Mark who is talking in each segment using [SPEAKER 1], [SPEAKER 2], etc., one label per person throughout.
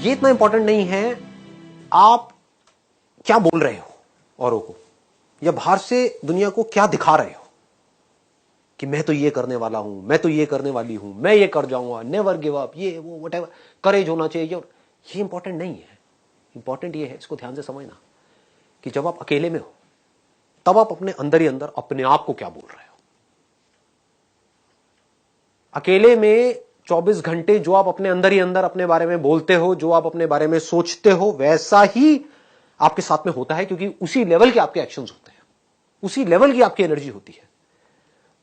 [SPEAKER 1] ये इतना इंपॉर्टेंट नहीं है आप क्या बोल रहे हो औरों को, या बाहर से दुनिया को क्या दिखा रहे हो कि मैं तो ये करने वाला हूं, मैं तो ये करने वाली हूं, मैं ये कर जाऊंगा, नेवर गिव अप, ये वो व्हाटएवर, करेज होना चाहिए। ये इंपॉर्टेंट नहीं है। इंपॉर्टेंट ये है, इसको ध्यान से समझना, कि जब आप अकेले में हो तब आप अपने अंदर ही अंदर अपने आप को क्या बोल रहे हो। अकेले में 24 घंटे जो आप अपने अंदर ही अंदर अपने बारे में बोलते हो, जो आप अपने बारे में सोचते हो, वैसा ही आपके साथ में होता है, क्योंकि उसी लेवल के आपके एक्शंस होते हैं, उसी लेवल की आपकी एनर्जी होती है।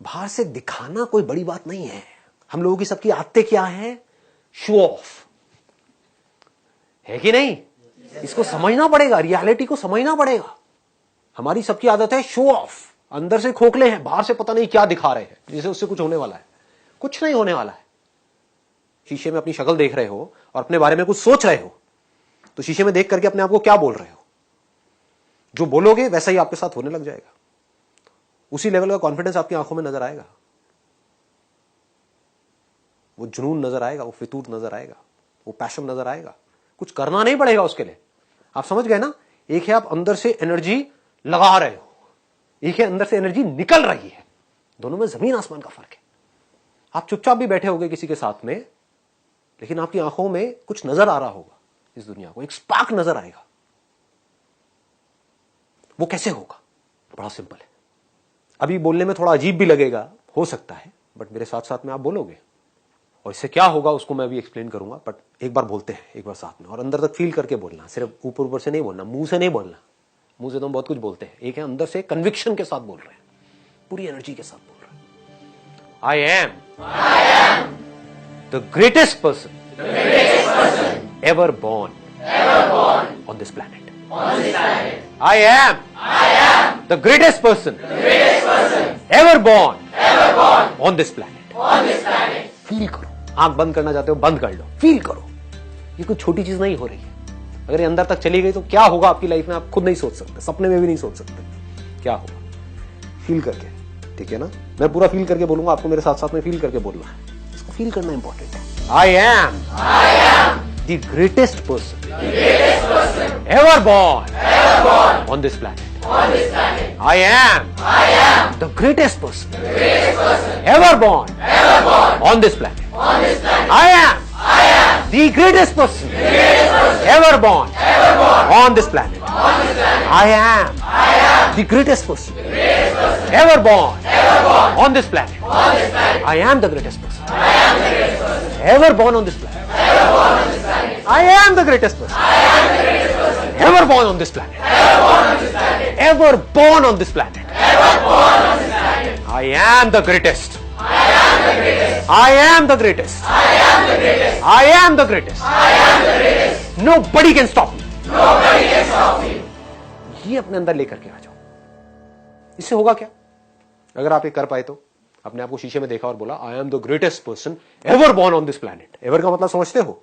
[SPEAKER 1] बाहर से दिखाना कोई बड़ी बात नहीं है। हम लोगों की सबकी आदतें क्या है? शो ऑफ, है कि नहीं? इसको समझना पड़ेगा, रियलिटी को समझना पड़ेगा। हमारी सबकी आदत है शो ऑफ, अंदर से खोखले हैं, बाहर से पता नहीं क्या दिखा रहे हैं, जैसे उससे कुछ होने वाला है। कुछ नहीं होने वाला है। शीशे में अपनी शक्ल देख रहे हो और अपने बारे में कुछ सोच रहे हो, तो शीशे में देख करके अपने आप को क्या बोल रहे हो? जो बोलोगे वैसा ही आपके साथ होने लग जाएगा। उसी लेवल का कॉन्फिडेंस आपकी आंखों में नजर आएगा, वो जुनून नजर आएगा, वो फितूर नजर आएगा, वो पैशन नजर आएगा। कुछ करना नहीं पड़ेगा उसके लिए। आप समझ गए ना? एक है आप अंदर से एनर्जी लगा रहे हो, एक है अंदर से एनर्जी निकल रही है। दोनों में जमीन आसमान का फर्क है। आप चुपचाप भी बैठे होगे किसी के साथ में, लेकिन आपकी आंखों में कुछ नजर आ रहा होगा, इस दुनिया को एक स्पार्क नजर आएगा। वो कैसे होगा? बड़ा सिंपल है। अभी बोलने में थोड़ा अजीब भी लगेगा, हो सकता है, बट मेरे साथ साथ में आप बोलोगे, और इससे क्या होगा उसको मैं भी एक्सप्लेन करूंगा। बट एक बार बोलते हैं, एक बार साथ में, और अंदर तक फील करके बोलना, सिर्फ ऊपर ऊपर से नहीं बोलना, मुंह से नहीं बोलना। मुंह से तो हम बहुत कुछ बोलते हैं, एक है अंदर से कन्विक्शन के साथ बोल रहे हैं, पूरी एनर्जी के साथ बोल रहे हैं। आई am the greatest person ever born on this planet. I am the greatest person ever born on this planet. Feel करो। आंख बंद करना चाहते हो, बंद कर लो, फील करो। ये कोई छोटी चीज नहीं हो रही है। अगर ये अंदर तक चली गई तो क्या होगा आपकी लाइफ में, आप खुद नहीं सोच सकते, सपने में भी नहीं सोच सकते क्या होगा। फील करके, ठीक है ना? मैं पूरा फील करके बोलूंगा, आपको मेरे साथ साथ में फील करके बोलना है। इसको फील करना इंपॉर्टेंट है। I am the greatest person ever born on this planet. I am the greatest person ever born on this planet. I am the greatest person ever born on this planet. I am the greatest person ever born on this planet. I am the greatest person ever born on this planet. I am the greatest person ever born on this planet. Ever born on this planet. I am the greatest. I am the greatest. I am the greatest. Nobody can stop me. ये अपने अंदर लेकर के आ जाओ। इससे होगा क्या? अगर आप ये कर पाए तो अपने आप को शीशे में देखा और बोला, आई am the greatest person ever born on this planet. Ever का मतलब समझते हो?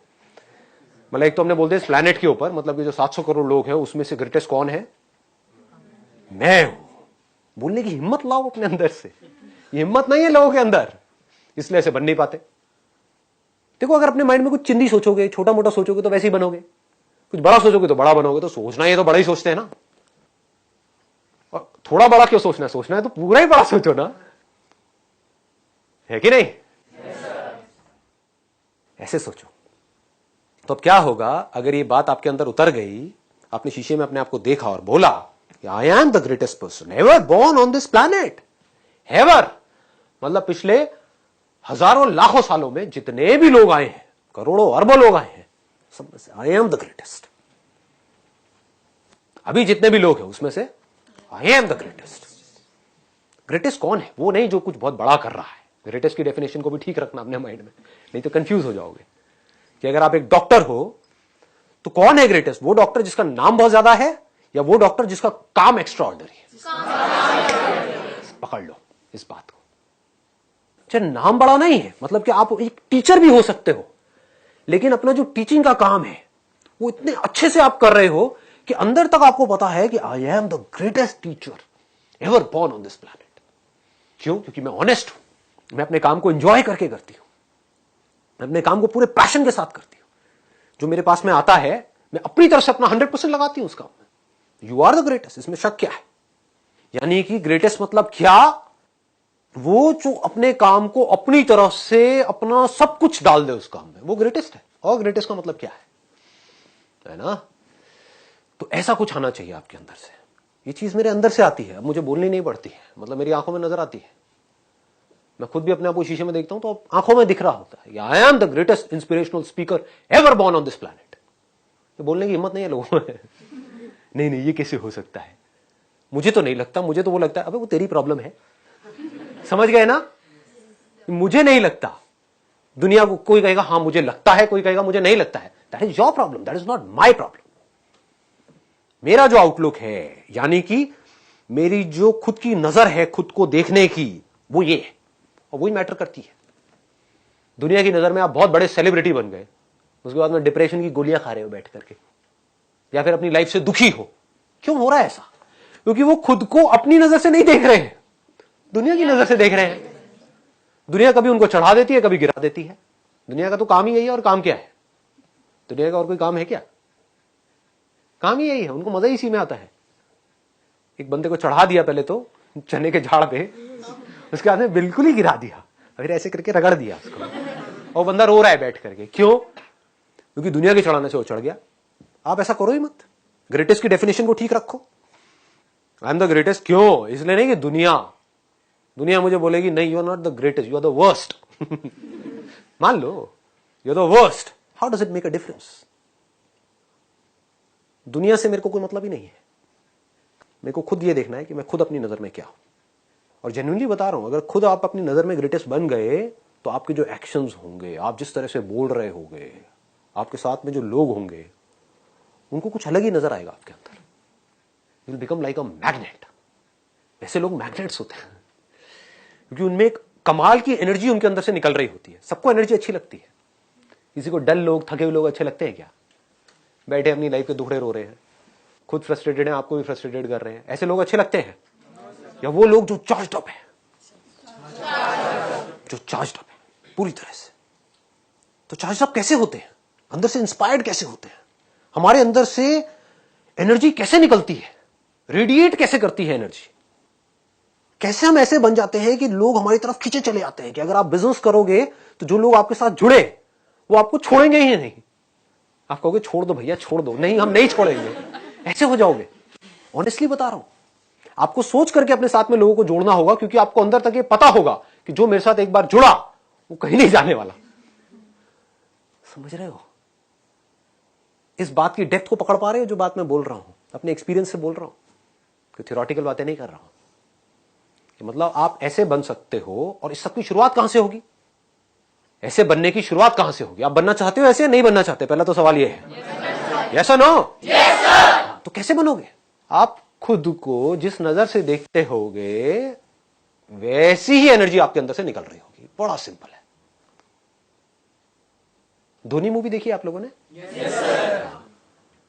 [SPEAKER 1] मतलब एक तो हमने बोल दिया इस प्लैनेट के ऊपर, मतलब कि जो 700 करोड़ लोग हैं उसमें से ग्रेटेस्ट कौन है? मैं हूं। बोलने की हिम्मत लाओ अपने अंदर से। ये हिम्मत नहीं है लोगों के अंदर, इसलिए ऐसे बन नहीं पाते। देखो, अगर अपने माइंड में कुछ चिंदी सोचोगे, छोटा मोटा सोचोगे तो वैसे ही बनोगे, कुछ बड़ा सोचोगे तो बड़ा बनोगे। तो सोचना है तो बड़ा ही सोचते हैं ना, और थोड़ा बड़ा क्यों सोचना है? सोचना है तो पूरा ही बड़ा सोचो ना, है कि नहीं? ऐसे सोचो। तो अब क्या होगा अगर ये बात आपके अंदर उतर गई, आपने शीशे में अपने आप को देखा और बोला, आई am the greatest person ever born on this planet. Ever मतलब पिछले हजारों लाखों सालों में जितने भी लोग आए हैं, करोड़ों अरबों लोग आए हैं, सब में से आई एम द ग्रेटेस्ट। अभी जितने भी लोग हैं उसमें से आई एम द ग्रेटेस्ट। ग्रेटेस्ट कौन है? वो नहीं जो कुछ बहुत बड़ा कर रहा है। ग्रेटेस्ट की डेफिनेशन को भी ठीक रखना अपने माइंड में, नहीं तो कंफ्यूज हो जाओगे। कि अगर आप एक डॉक्टर हो तो कौन है ग्रेटेस्ट? वो डॉक्टर जिसका नाम बहुत ज्यादा है, या वो डॉक्टर जिसका काम एक्स्ट्रा ऑर्डिनरी है? पकड़ लो इस बात को। अच्छा, नाम बड़ा नहीं है, मतलब कि आप एक टीचर भी हो सकते हो, लेकिन अपना जो टीचिंग का काम है वो इतने अच्छे से आप कर रहे हो कि अंदर तक आपको पता है कि आई am the greatest teacher ever born on this planet. क्यों? क्योंकि मैं ऑनेस्ट हूं, मैं अपने काम को एंजॉय करके करती हूं, मैं अपने काम को पूरे पैशन के साथ करती हूं। जो मेरे पास में आता है मैं अपनी तरफ से अपना 100% लगाती हूं उस काम में। यू आर द ग्रेटेस्ट, इसमें शक क्या है? यानी कि ग्रेटेस्ट मतलब क्या? वो जो अपने काम को अपनी तरफ से अपना सब कुछ डाल दे उस काम में, वो ग्रेटेस्ट है। और ग्रेटेस्ट का मतलब क्या है ना? तो ऐसा कुछ आना चाहिए आपके अंदर से। ये चीज मेरे अंदर से आती है, अब मुझे बोलनी नहीं पड़ती है, मतलब मेरी आंखों में नजर आती है। मैं खुद भी अपने आप को शीशे में देखता हूं तो आंखों में दिख रहा होता है, आई am the greatest inspirational speaker ever born on this planet. ये बोलने की हिम्मत नहीं है लोगों में। नहीं नहीं, ये कैसे हो सकता है? मुझे तो नहीं लगता। मुझे तो वो लगता है अबे वो तेरी प्रॉब्लम है। समझ गए ना? मुझे नहीं लगता। दुनिया को कोई कहेगा हाँ मुझे लगता है, कोई कहेगा मुझे नहीं लगता है। That is your problem, that is not my problem. मेरा जो आउटलुक है, यानी कि मेरी जो खुद की नजर है खुद को देखने की, वो ये है, और वही मैटर करती है। दुनिया की नजर में आप बहुत बड़े सेलिब्रिटी बन गए, उसके बाद में डिप्रेशन की गोलियां खा रहे हो बैठ करके, या फिर अपनी लाइफ से दुखी हो। क्यों हो रहा है ऐसा? क्योंकि वो खुद को अपनी नजर से नहीं देख रहे हैं, दुनिया की नजर से देख रहे हैं। दुनिया कभी उनको चढ़ा देती है, कभी गिरा देती है। दुनिया का तो काम ही यही है। और काम क्या है दुनिया का? और कोई काम है क्या? काम ही यही है। उनको मजा ही इसी में आता है। एक बंदे को चढ़ा दिया पहले तो चने के झाड़ पे, उसके बाद में बिल्कुल ही गिरा दिया, फिर ऐसे करके रगड़ दिया उसको, और बंदा रो रहा है बैठ करके। क्यों? क्योंकि दुनिया के चढ़ाने से वो चढ़ गया। आप ऐसा करो ही मत। ग्रेटेस्ट की डेफिनेशन को ठीक रखो। आई एम द ग्रेटेस्ट क्यों? इसलिए नहीं कि दुनिया मुझे बोलेगी नहीं you are not the greatest, you are the worst. मान लो you are the worst, how does it make a difference? दुनिया से मेरे को कोई मतलब ही नहीं है। मेरे को खुद ये देखना है कि मैं खुद अपनी नजर में क्या हूं। और जेन्युइनली बता रहा हूं, अगर खुद आप अपनी नजर में ग्रेटेस्ट बन गए तो आपके जो एक्शंस होंगे, आप जिस तरह से बोल रहे होंगे, आपके साथ में जो लोग होंगे, उनको कुछ अलग ही नजर आएगा आपके अंदर। You will become like a magnet. ऐसे लोग मैग्नेट्स होते हैं क्योंकि उनमें एक कमाल की एनर्जी उनके अंदर से निकल रही होती है। सबको एनर्जी अच्छी लगती है। किसी को डल लोग, थके हुए लोग अच्छे लगते हैं क्या? बैठे अपनी लाइफ के दुखड़े रो रहे हैं, खुद फ्रस्ट्रेटेड हैं, आपको भी फ्रस्ट्रेटेड कर रहे हैं, ऐसे लोग अच्छे लगते हैं? या वो लोग जो चार्ज्ड अप है, जो चार्ज्ड अप है पूरी तरह से? तो चार्ज्ड अप कैसे होते हैं? अंदर से इंस्पायर्ड कैसे होते हैं? हमारे अंदर से एनर्जी कैसे निकलती है? रेडिएट कैसे करती है एनर्जी? कैसे हम ऐसे बन जाते हैं कि लोग हमारी तरफ खींचे चले आते हैं कि अगर आप बिजनेस करोगे तो जो लोग आपके साथ जुड़े वो आपको छोड़ेंगे ही नहीं। आप कहोगे छोड़ दो भैया, छोड़ दो। नहीं, हम नहीं छोड़ेंगे। ऐसे हो जाओगे। ऑनेस्टली बता रहा हूं, आपको सोच करके अपने साथ में लोगों को जोड़ना होगा, क्योंकि आपको अंदर तक ये पता होगा कि जो मेरे साथ एक बार जुड़ा वो कहीं नहीं जाने वाला। समझ रहे हो? इस बात की डेप्थ को पकड़ पा रहे हो? जो बात मैं बोल रहा हूं अपने एक्सपीरियंस से बोल रहा हूं, कि थियोरेटिकल बातें नहीं कर रहा हूं। कि मतलब आप ऐसे बन सकते हो। और इस सब की शुरुआत कहां से होगी? ऐसे बनने की शुरुआत कहां से होगी? आप बनना चाहते हो ऐसे या नहीं बनना चाहते? पहला तो सवाल ये है। यस और नो? Yes sir. तो कैसे बनोगे? आप खुद को जिस नजर से देखते होगे वैसी ही एनर्जी आपके अंदर से निकल रही होगी। बड़ा सिंपल है। धोनी मूवी देखी आप लोगों ने? Yes sir.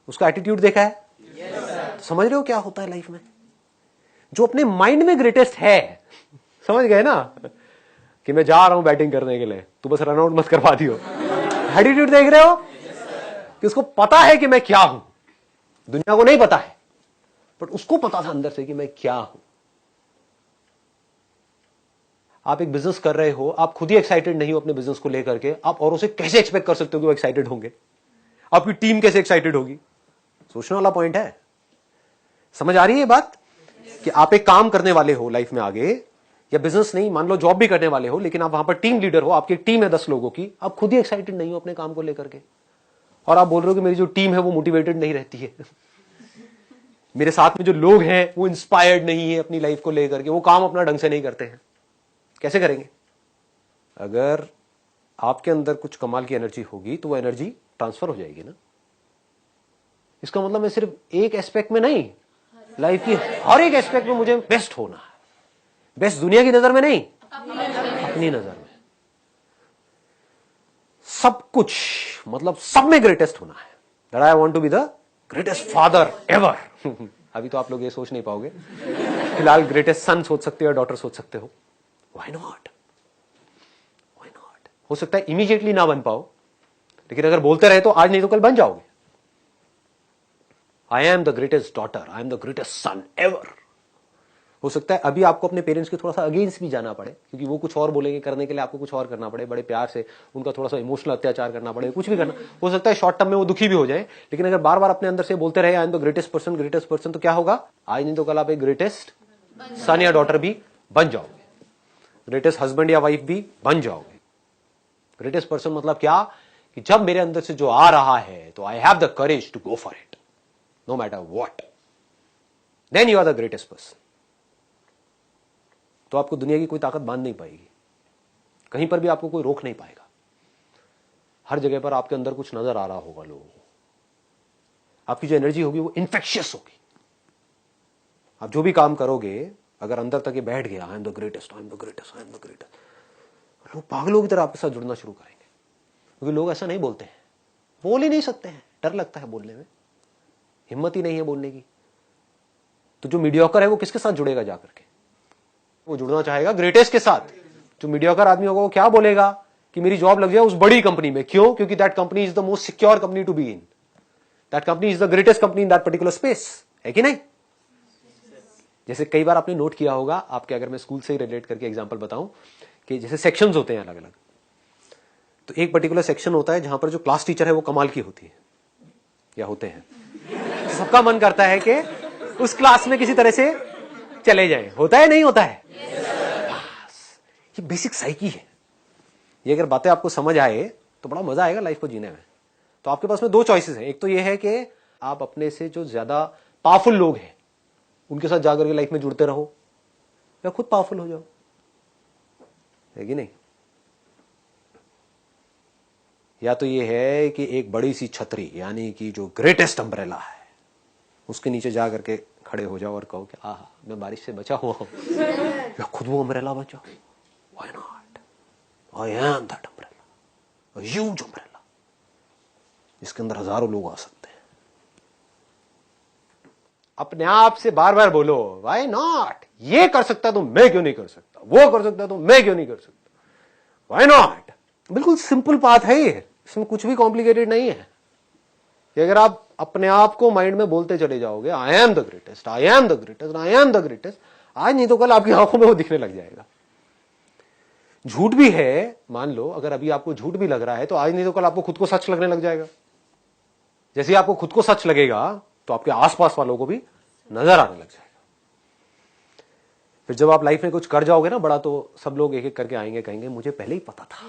[SPEAKER 1] उसका एटीट्यूड देखा है? Yes sir. तो समझ रहे हो क्या होता है लाइफ में? जो अपने माइंड में ग्रेटेस्ट है, समझ गए ना, कि मैं जा रहा हूं बैटिंग करने के लिए, तू बस रन आउट मत करवा दियो। एटीट्यूड देख रहे हो? कि उसको पता है कि मैं क्या हूं। दुनिया को नहीं पता है, बट उसको पता था अंदर से कि मैं क्या हूं। आप एक बिजनेस कर रहे हो, आप खुद ही एक्साइटेड नहीं हो अपने बिजनेस को लेकर के, आप औरों से कैसे एक्सपेक्ट कर सकते हो कि वो एक्साइटेड होंगे? आपकी टीम कैसे एक्साइटेड होगी? सोचने वाला पॉइंट है। समझ आ रही है ये बात? कि आप एक काम करने वाले हो लाइफ में आगे, या बिजनेस नहीं, मान लो जॉब भी करने वाले हो, लेकिन आप वहां पर टीम लीडर हो, आपकी टीम है 10 लोगों की, आप खुद ही एक्साइटेड नहीं हो अपने काम को लेकर के, और आप बोल रहे हो कि मेरी जो टीम है वो मोटिवेटेड नहीं रहती है। मेरे साथ में जो लोग हैं वो इंस्पायर्ड नहीं है अपनी लाइफ को लेकर के, वो काम अपना ढंग से नहीं करते हैं। कैसे करेंगे? अगर आपके अंदर कुछ कमाल की एनर्जी होगी तो वो एनर्जी ट्रांसफर हो जाएगी ना। इसका मतलब मैं सिर्फ एक एस्पेक्ट में नहीं, लाइफ की हर एक एस्पेक्ट में मुझे बेस्ट होना है। बेस्ट दुनिया की नजर में नहीं, अपनी नजर में। सब कुछ, मतलब सब में ग्रेटेस्ट होना है। That I want to be the greatest father ever. अभी तो आप लोग ये सोच नहीं पाओगे। फिलहाल ग्रेटेस्ट सन सोच सकते हो, डॉटर सोच सकते हो। Why not? Why not? हो सकता है इमीडिएटली ना बन पाओ, लेकिन अगर बोलते रहे तो आज नहीं तो कल बन जाओगे। I am the greatest daughter, I am the greatest son ever. हो सकता है अभी आपको अपने पेरेंट्स के थोड़ा सा अगेंस्ट भी जाना पड़े, क्योंकि वो कुछ और बोलेंगे, करने के लिए आपको कुछ और करना पड़े, बड़े प्यार से उनका थोड़ा सा इमोशनल अत्याचार करना पड़े, कुछ भी करना। हो सकता है शॉर्ट टर्म में वो दुखी भी हो जाए, लेकिन अगर बार बार अपने अंदर से बोलते रहे आई एम द ग्रेटेस्ट पर्सन, तो क्या होगा? आज नहीं तो कल आप एक ग्रेटेस्ट सन या डॉटर भी बन जाओगे, ग्रेटेस्ट हस्बैंड या वाइफ भी बन जाओगे। ग्रेटेस्ट पर्सन मतलब क्या? कि जब मेरे अंदर से जो आ रहा है तो I have the courage to go for it, no matter what, then you are the greatest person. तो आपको दुनिया की कोई ताकत बांध नहीं पाएगी, कहीं पर भी आपको कोई रोक नहीं पाएगा। हर जगह पर आपके अंदर कुछ नजर आ रहा होगा लोगों को, आपकी जो एनर्जी होगी वो इन्फेक्शियस होगी। आप जो भी काम करोगे, अगर अंदर तक ये बैठ गया आई am the greatest, I am the greatest, I am the greatest, लोग पागलों की तरह आपके साथ जुड़ना शुरू करेंगे, क्योंकि लोग ऐसा नहीं बोलते हैं, बोल ही नहीं सकते हैं, डर लगता है बोलने में, हिम्मत ही नहीं है बोलने की। तो जो मीडियोकर है वो किसके साथ जुड़ेगा जाकर के? वो जुड़ना चाहेगा ग्रेटेस्ट के साथ। जो मीडियोकर आदमी होगा वो क्या बोलेगा? कि मेरी जॉब लग जाए उस बड़ी कंपनी में। क्यों? क्योंकि that company is the most secure company to be in, that company is the greatest company in that particular space, है कि नहीं? जैसे कई बार आपने नोट किया होगा, आपके अगर मैं स्कूल से ही रिलेट करके एग्जांपल बताऊं, कि जैसे सेक्शंस होते हैं अलग अलग, तो एक पर्टिकुलर सेक्शन होता है जहां पर जो क्लास टीचर है वो कमाल की होती है या होते हैं। सबका मन करता है कि उस क्लास में किसी तरह से चले जाएं, होता है नहीं होता है? ये बेसिक साइकी है। ये अगर बातें आपको समझ आए तो बड़ा मजा आएगा लाइफ को जीने में। तो आपके पास में दो चॉइसेस हैं, एक तो ये है कि आप अपने से जो ज्यादा पावरफुल लोग हैं उनके साथ जाकर के लाइफ में जुड़ते रहो, या खुद पावरफुल हो जाओ, है कि नहीं? या तो ये है कि एक बड़ी सी छतरी, यानी कि जो ग्रेटेस्ट अम्ब्रेला है, उसके नीचे जा करके खड़े हो जाओ और कहो कि आहा मैं बारिश से बचा हुआ हूं, या खुद वो अम्ब्रेला बन जाओ। Why not? I am that umbrella, a huge umbrella, इसके अंदर हजारों लोग आ सकते हैं। अपने आप से बार बार बोलो व्हाई नॉट? ये कर सकता तो मैं क्यों नहीं कर सकता, वो कर सकता तो मैं क्यों नहीं कर सकता, व्हाई नॉट? बिल्कुल सिंपल बात है ये, इसमें कुछ भी कॉम्प्लिकेटेड नहीं है। कि अगर आप अपने आप को माइंड में बोलते चले जाओगे I am the greatest, I am the greatest, I am the greatest, आज नहीं तो कल आपकी आंखों में वो दिखने लग जाएगा। झूठ भी है, मान लो अगर अभी आपको झूठ भी लग रहा है तो आज नहीं तो कल आपको खुद को सच लगने लग जाएगा। जैसे आपको खुद को सच लगेगा तो आपके आसपास वालों को भी नजर आने लग जाएगा। फिर जब आप लाइफ में कुछ कर जाओगे ना बड़ा, तो सब लोग एक एक करके आएंगे, कहेंगे मुझे पहले ही पता था,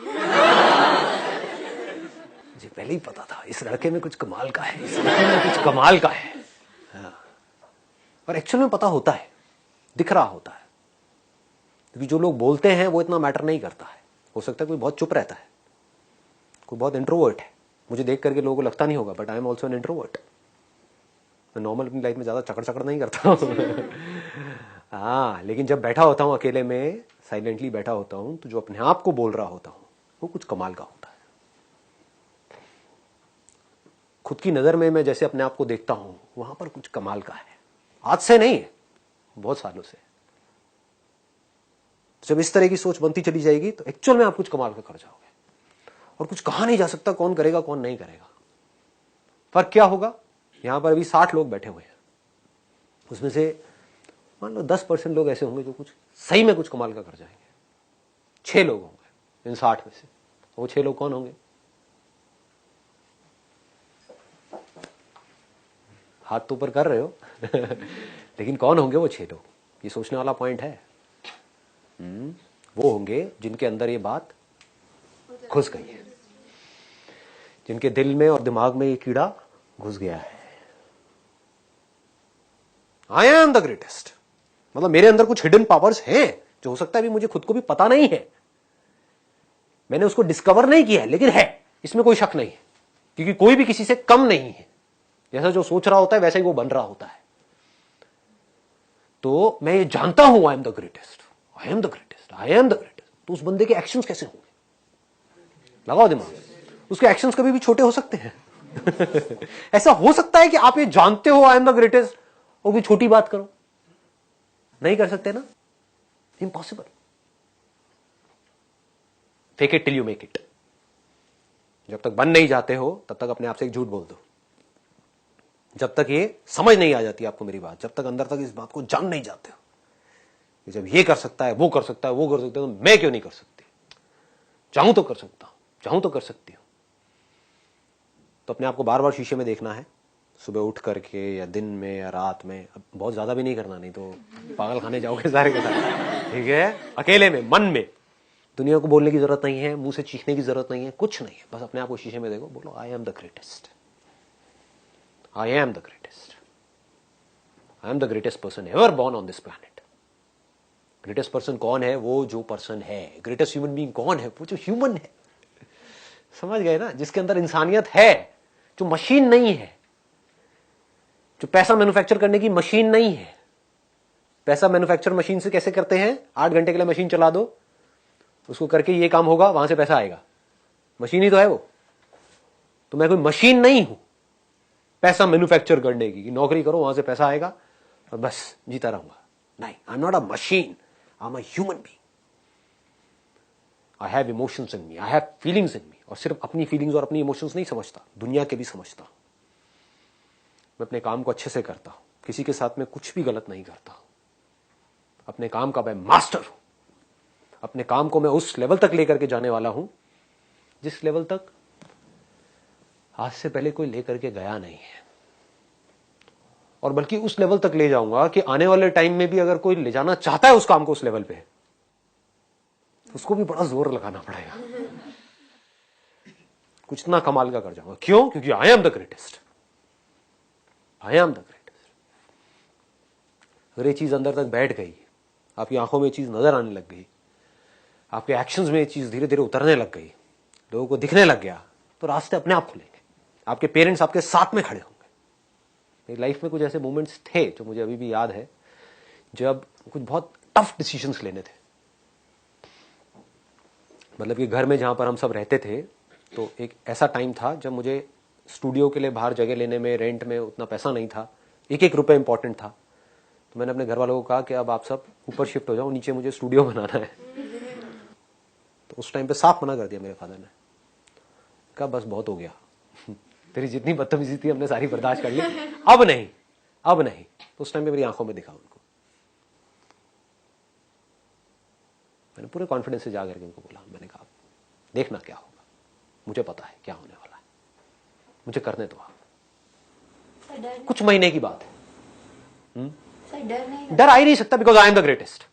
[SPEAKER 1] मुझे पहले ही पता था, इस लड़के में कुछ कमाल का है, इस लड़के में कुछ कमाल का है। हाँ। और एक्चुअल में पता होता है, दिख रहा होता है, क्योंकि जो लोग बोलते हैं वो इतना मैटर नहीं करता है। हो सकता है कोई बहुत चुप रहता है, कोई बहुत इंट्रोवर्ट है, मुझे देख करके लोगों को लगता नहीं होगा, but I am also an introvert. मैं नॉर्मल अपनी लाइफ में ज्यादा चकड़ चकड़ नहीं करता हूँ। हाँ, लेकिन जब बैठा होता हूँ अकेले में, साइलेंटली बैठा होता हूँ, तो जो अपने आप को बोल रहा होता हूँ वो कुछ कमाल का होता है। खुद की नजर में मैं जैसे अपने आप को देखता हूं वहां पर कुछ कमाल का है। आज से नहीं है, बहुत सालों से। जब इस तरह की सोच बनती चली जाएगी तो एक्चुअल में आप कुछ कमाल का कर जाओगे, और कुछ कहा नहीं जा सकता कौन करेगा कौन नहीं करेगा। फर्क क्या होगा? यहां पर अभी 60 लोग बैठे हुए हैं, उसमें से मान लो 10% लोग ऐसे होंगे जो कुछ सही में कुछ कमाल का कर जाएंगे। 6 लोग होंगे इन 60 में से। वो 6 लोग कौन होंगे? हाथ तो ऊपर कर रहे हो लेकिन कौन होंगे वो 6 लोग? ये सोचने वाला पॉइंट है। वो होंगे जिनके अंदर ये बात घुस गई है, जिनके दिल में और दिमाग में ये कीड़ा घुस गया है। आई एम द ग्रेटेस्ट, मतलब मेरे अंदर कुछ हिडन पावर्स हैं जो हो सकता है अभी मुझे खुद को भी पता नहीं है, मैंने उसको डिस्कवर नहीं किया है, लेकिन है, इसमें कोई शक नहीं है, क्योंकि कोई भी किसी से कम नहीं है। जैसा जो सोच रहा होता है वैसा ही वो बन रहा होता है। तो मैं ये जानता हूं I am the greatest, I am the greatest, I am the greatest. तो उस बंदे के एक्शंस कैसे होंगे? लगाओ दिमाग, उसके एक्शंस कभी भी छोटे हो सकते हैं। ऐसा हो सकता है कि आप ये जानते हो आई एम द ग्रेटेस्ट और कोई छोटी बात करो? नहीं कर सकते ना, impossible. Fake it till you make it. जब तक बन नहीं जाते हो तब तक अपने आप से एक झूठ बोल दो। जब तक ये समझ नहीं आ जाती आपको मेरी बात, जब तक अंदर तक इस बात को जान नहीं जाते हो कि जब ये कर सकता है, वो कर सकता है, वो कर सकता है, तो मैं क्यों नहीं कर सकती? चाहूं तो कर सकता हूं, चाहूं तो कर सकती हूं। तो अपने आप को बार बार शीशे में देखना है, सुबह उठ करके या दिन में या रात में। अब बहुत ज्यादा भी नहीं करना, नहीं तो पागल खाने जाओगे सारे के सारे, ठीक है? अकेले में, मन में। दुनिया को बोलने की जरूरत नहीं है, मुंह से चीखने की जरूरत नहीं है, कुछ नहीं है। बस अपने आप को शीशे में देखो, बोलो आई am the greatest, I am the greatest, I am the greatest person ever born on this planet. Greatest person कौन है? वो जो पर्सन है। ग्रेटेस्ट ह्यूमन बीइंग कौन है? वो जो ह्यूमन है। समझ गए ना? जिसके अंदर इंसानियत है, जो मशीन नहीं है, जो पैसा मैन्युफैक्चर करने की मशीन नहीं है। पैसा मैन्युफैक्चर मशीन से कैसे करते हैं? 8 घंटे के लिए मशीन चला दो, उसको करके ये काम होगा, वहां से पैसा आएगा। मशीन ही तो है वो। तो मैं कोई मशीन नहीं हूं पैसा मैन्युफैक्चर करने की, नौकरी करो वहां से पैसा आएगा और बस जीता रहूंगा। नहीं, I am not a machine, I am a human being. I have emotions in me, I have feelings in me. और सिर्फ अपनी फीलिंग्स और अपनी इमोशंस नहीं समझता, दुनिया के भी समझता हूं। मैं अपने काम को अच्छे से करता हूं, किसी के साथ में कुछ भी गलत नहीं करता हूं। अपने काम का मैं मास्टर हूं। अपने काम को मैं उस लेवल तक लेकर के जाने वाला हूं जिस लेवल तक आज से पहले कोई लेकर के गया नहीं है। और बल्कि उस लेवल तक ले जाऊंगा कि आने वाले टाइम में भी अगर कोई ले जाना चाहता है उस काम को उस लेवल पे, उसको भी बड़ा जोर लगाना पड़ेगा। कुछ ना कमाल का कर जाऊंगा। क्यों? क्योंकि आई am the greatest, I am the greatest. अगर ये चीज अंदर तक बैठ गई, आपकी आंखों में ये चीज नजर आने लग गई, आपके एक्शंस में ये चीज धीरे धीरे उतरने लग गई, लोगों को दिखने लग गया, तो रास्ते अपने आप खुलेंगे। आपके पेरेंट्स आपके साथ में खड़े होंगे। मेरी लाइफ में कुछ ऐसे मोमेंट्स थे जो मुझे अभी भी याद है, जब कुछ बहुत टफ डिसीजंस लेने थे। मतलब कि घर में जहां पर हम सब रहते थे, तो एक ऐसा टाइम था जब मुझे स्टूडियो के लिए बाहर जगह लेने में, रेंट में उतना पैसा नहीं था। एक एक रुपए इंपॉर्टेंट था। तो मैंने अपने घर वालों को कहा कि अब आप सब ऊपर शिफ्ट हो जाओ, नीचे मुझे स्टूडियो बनाना है। तो उस टाइम पे साफ मना कर दिया मेरे फादर ने। कहा बस बहुत हो गया, तेरी जितनी बदतमीजी थी हमने सारी बर्दाश्त कर ली, अब नहीं, अब नहीं। तो उस टाइम पे मेरी आंखों में दिखा उनको। मैंने पूरे कॉन्फिडेंस से जाकर के उनको बोला, मैंने कहा देखना क्या होगा, मुझे पता है क्या होने वाला है, मुझे करने दो। कुछ महीने की बात है। डर आ ही नहीं सकता, because I am the greatest.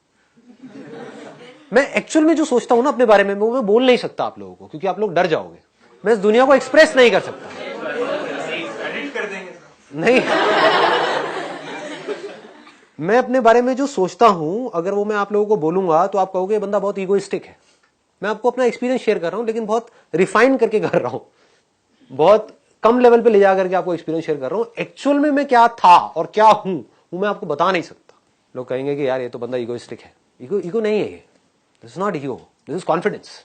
[SPEAKER 1] मैं एक्चुअल में जो सोचता हूं ना अपने बारे में, वो मैं बोल नहीं सकता आप लोगों को, क्योंकि आप लोग डर जाओगे। मैं इस दुनिया को एक्सप्रेस नहीं कर सकता। नहीं, मैं अपने बारे में जो सोचता हूं, अगर वो मैं आप लोगों को बोलूंगा तो आप कहोगे बंदा बहुत ईगोइस्टिक है। मैं आपको अपना एक्सपीरियंस शेयर कर रहा हूं, लेकिन बहुत रिफाइन करके कर रहा हूं, बहुत कम लेवल पे ले जाकर के आपको एक्सपीरियंस शेयर कर रहा हूं। एक्चुअल में मैं क्या था और क्या हूं वो मैं आपको बता नहीं सकता। लोग कहेंगे कि यार ये तो बंदा ईगोइस्टिक है। ईगो नहीं है ये, this is not ego, this is confidence.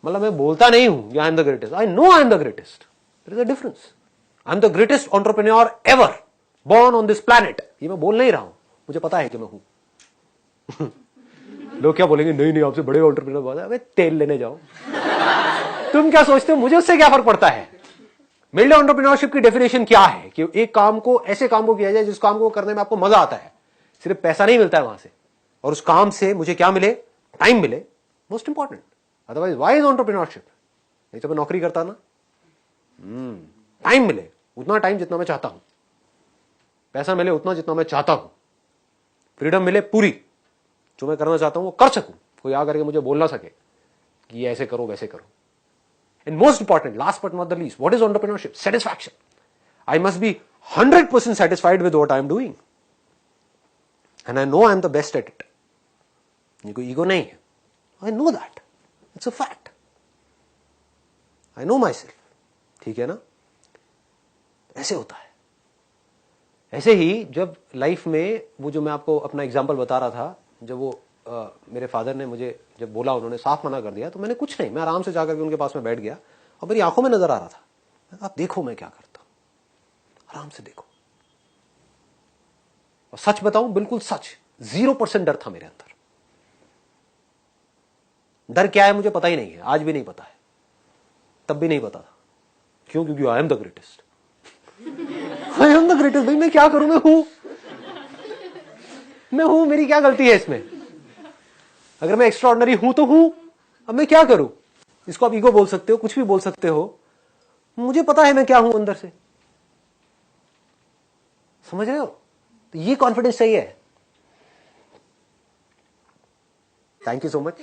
[SPEAKER 1] मतलब मैं बोलता नहीं हूं I am the greatest, I know I am the greatest. There is a difference. I am the greatest entrepreneur ever born on this planet. ये मैं बोल नहीं रहा हूं, मुझे पता है कि मैं हूं। लोग क्या बोलेंगे, नहीं नहीं आपसे बड़े एंटरप्रेन्योर बात है। अबे तेल लेने जाओ। तुम क्या सोचते हो मुझे उससे क्या फर्क पड़ता है? मेरे लिए एंटरप्रेन्योरशिप की डेफिनेशन क्या है कि एक काम को, ऐसे काम को किया जाए जिस काम को करने में आपको मजा आता है, सिर्फ पैसा नहीं मिलता है वहां से, और उस काम से मुझे क्या मिले? टाइम मिले, most important. Otherwise why is entrepreneurship? नहीं तो मैं नौकरी करता ना। टाइम मिले, उतना टाइम जितना मैं चाहता हूं, पैसा मिले उतना जितना मैं चाहता हूं, फ्रीडम मिले पूरी, जो मैं करना चाहता हूं वो कर सकूं, कोई आकर के मुझे बोल ना सके कि ये ऐसे करो वैसे करो। And most important, last but not the least, what is entrepreneurship? Satisfaction. I must be 100% satisfied with what I am doing. And I know I am the best at it. कोई ego नहीं है. I know that. It's a fact. I know myself. ठीक है ना? ऐसे होता है। ऐसे ही जब लाइफ में, वो जो मैं आपको अपना एग्जाम्पल बता रहा था, जब वो मेरे फादर ने मुझे जब बोला, उन्होंने साफ मना कर दिया, तो मैंने कुछ नहीं, मैं आराम से जाकर के उनके पास में बैठ गया और मेरी आंखों में नजर आ रहा था, आप देखो मैं क्या करता हूं, आराम से देखो। और सच बताऊं, बिल्कुल सच, 0% डर था मेरे अंदर। डर क्या है मुझे पता ही नहीं है, आज भी नहीं पता है। तब भी नहीं पता था। क्यों? क्योंकि आई am the greatest. I am the greatest. भाई मैं क्या करूं, मैं हूं, मेरी क्या गलती है इसमें? अगर मैं एक्स्ट्राऑर्डिनरी हूं तो हूं, अब मैं क्या करूं? इसको आप ईगो बोल सकते हो, कुछ भी बोल सकते हो, मुझे पता है मैं क्या हूं अंदर से। समझ रहे हो? तो ये कॉन्फिडेंस चाहिए। Thank you so much.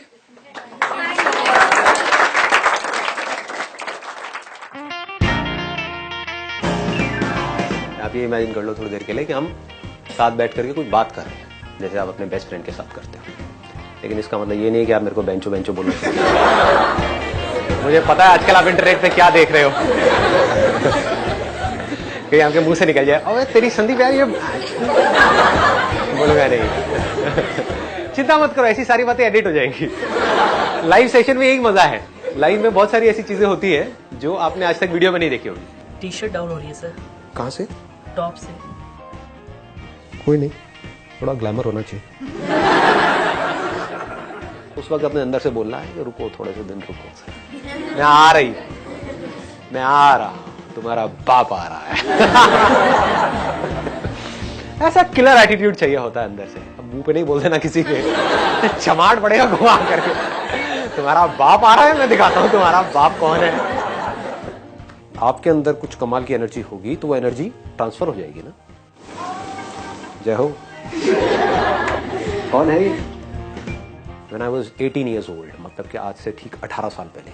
[SPEAKER 1] आप ये इमेजिन कर लो थोड़ी देर के लिए कि हम साथ बैठ करके कुछ बात कर रहे हैं, जैसे आप अपने बेस्ट फ्रेंड के साथ करते हो। लेकिन इसका मतलब ये नहीं कि आप मेरे को बेंचो बेंचो बोलो। मुझे पता है आजकल आप इंटरनेट पे क्या देख रहे हो। कहीं आपके मुंह से निकल जाए, अबे तेरी संदीप यार ये बोलूंगा नहीं। चिंता मत करो, ऐसी सारी बातें एडिट हो जाएंगी। लाइव सेशन में यही मजा है। लाइव में बहुत सारी ऐसी चीजें होती है जो आपने आज तक वीडियो में नहीं देखी होगी।
[SPEAKER 2] टी शर्ट डाउन हो रही है सर।
[SPEAKER 1] कहां से?
[SPEAKER 2] टॉप से।
[SPEAKER 1] कोई नहीं, थोड़ा ग्लैमर होना चाहिए। उस वक्त अपने अंदर से बोलना है कि रुको, थोड़े से दिन रुको, मैं आ रही, मैं आ रहा, तुम्हारा बाप आ रहा है। ऐसा किलर एटीट्यूड चाहिए होता है अंदर से। अब मुंह पे नहीं बोल देना किसी के, चमाट पड़ेगा घुमा करके, तुम्हारा बाप आ रहा है, मैं दिखाता हूं तुम्हारा बाप कौन है। आपके अंदर कुछ कमाल की एनर्जी होगी तो वो एनर्जी ट्रांसफर हो जाएगी ना। जय हो। कौन है ये? When I was 18 years old, मतलब कि आज से ठीक 18 साल पहले,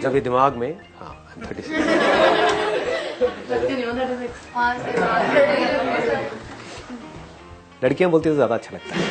[SPEAKER 1] जब ये दिमाग में, हाँ, I'm 36। लड़कियां बोलती तो ज्यादा अच्छा लगता है।